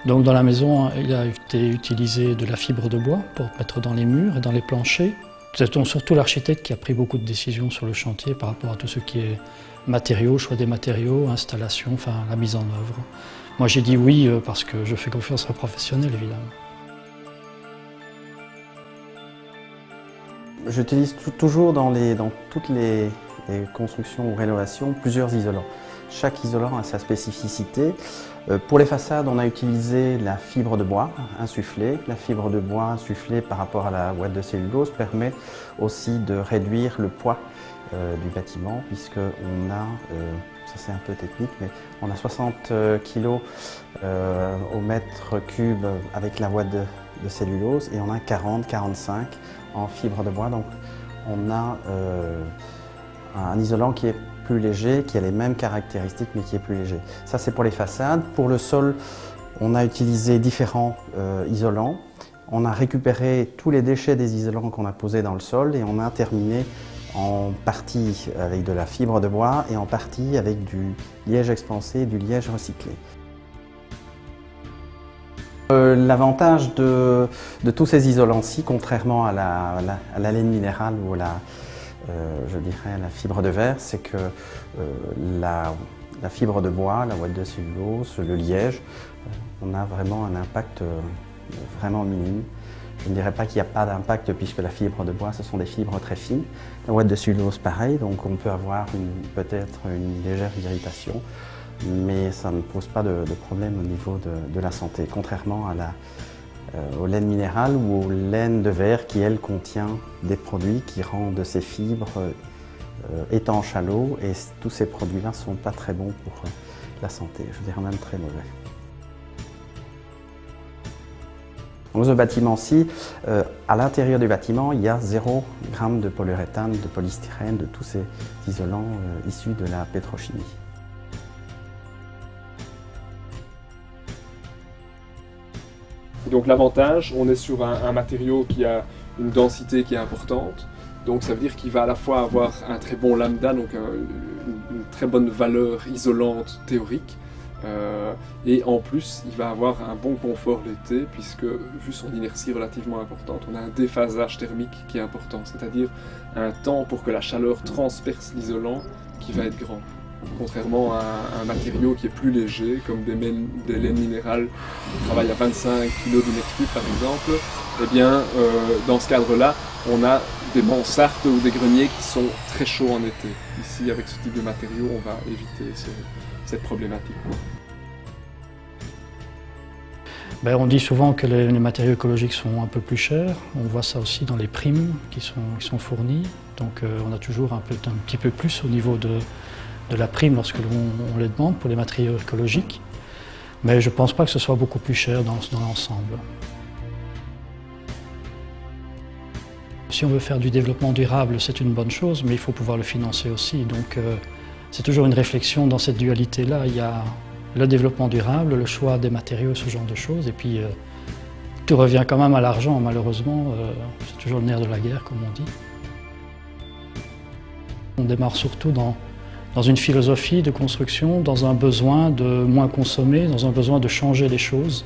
Donc dans la maison, il a été utilisé de la fibre de bois pour mettre dans les murs et dans les planchers. C'est surtout l'architecte qui a pris beaucoup de décisions sur le chantier par rapport à tout ce qui est matériaux, choix des matériaux, installation, enfin la mise en œuvre. Moi j'ai dit oui parce que je fais confiance aux professionnels évidemment. J'utilise toujours dans toutes les constructions ou rénovations plusieurs isolants. Chaque isolant a sa spécificité. Pour les façades, on a utilisé la fibre de bois insufflée. La fibre de bois insufflée par rapport à la ouate de cellulose permet aussi de réduire le poids du bâtiment puisqu'on a, ça c'est un peu technique, mais on a 60 kg au mètre cube avec la ouate de cellulose et on a 40-45 en fibre de bois. Donc on a un isolant qui est plus léger, qui a les mêmes caractéristiques mais qui est plus léger. Ça c'est pour les façades. Pour le sol, on a utilisé différents isolants. On a récupéré tous les déchets des isolants qu'on a posés dans le sol et on a terminé en partie avec de la fibre de bois et en partie avec du liège expansé et du liège recyclé. L'avantage de tous ces isolants-ci, contrairement à la laine minérale ou je dirais la fibre de verre, c'est que la fibre de bois, la ouate de cellulose, le liège, on a vraiment un impact vraiment minime. Je ne dirais pas qu'il n'y a pas d'impact puisque la fibre de bois, ce sont des fibres très fines. La ouate de cellulose, pareil, donc on peut avoir peut-être une légère irritation, mais ça ne pose pas de problème au niveau de la santé, contrairement aux laines minérales ou aux laines de verre qui, elles, contient des produits qui rendent ces fibres étanches à l'eau et tous ces produits-là ne sont pas très bons pour la santé, je dirais même très mauvais. Dans ce bâtiment-ci, à l'intérieur du bâtiment, il y a 0 g de polyuréthane, de polystyrène, de tous ces isolants issus de la pétrochimie. Donc l'avantage, on est sur un matériau qui a une densité qui est importante, donc ça veut dire qu'il va à la fois avoir un très bon lambda, donc une très bonne valeur isolante théorique, et en plus il va avoir un bon confort l'été puisque vu son inertie relativement importante, on a un déphasage thermique qui est important, c'est-à-dire un temps pour que la chaleur transperce l'isolant qui va être grand. Contrairement à un matériau qui est plus léger, comme des laines minérales qui travaillent à 25 kg du mètre cube par exemple, eh bien, dans ce cadre-là, on a des mansardes ou des greniers qui sont très chauds en été. Ici, avec ce type de matériau, on va éviter cette problématique. On dit souvent que les matériaux écologiques sont un peu plus chers. On voit ça aussi dans les primes qui sont fournies. Donc on a toujours un petit peu plus au niveau de la prime lorsque l'on les demande pour les matériaux écologiques. Mais je ne pense pas que ce soit beaucoup plus cher dans l'ensemble. Si on veut faire du développement durable, c'est une bonne chose, mais il faut pouvoir le financer aussi. Donc c'est toujours une réflexion dans cette dualité-là. Il y a le développement durable, le choix des matériaux, ce genre de choses. Et puis tout revient quand même à l'argent, malheureusement. C'est toujours le nerf de la guerre, comme on dit. On démarre surtout dans une philosophie de construction, dans un besoin de moins consommer, dans un besoin de changer les choses.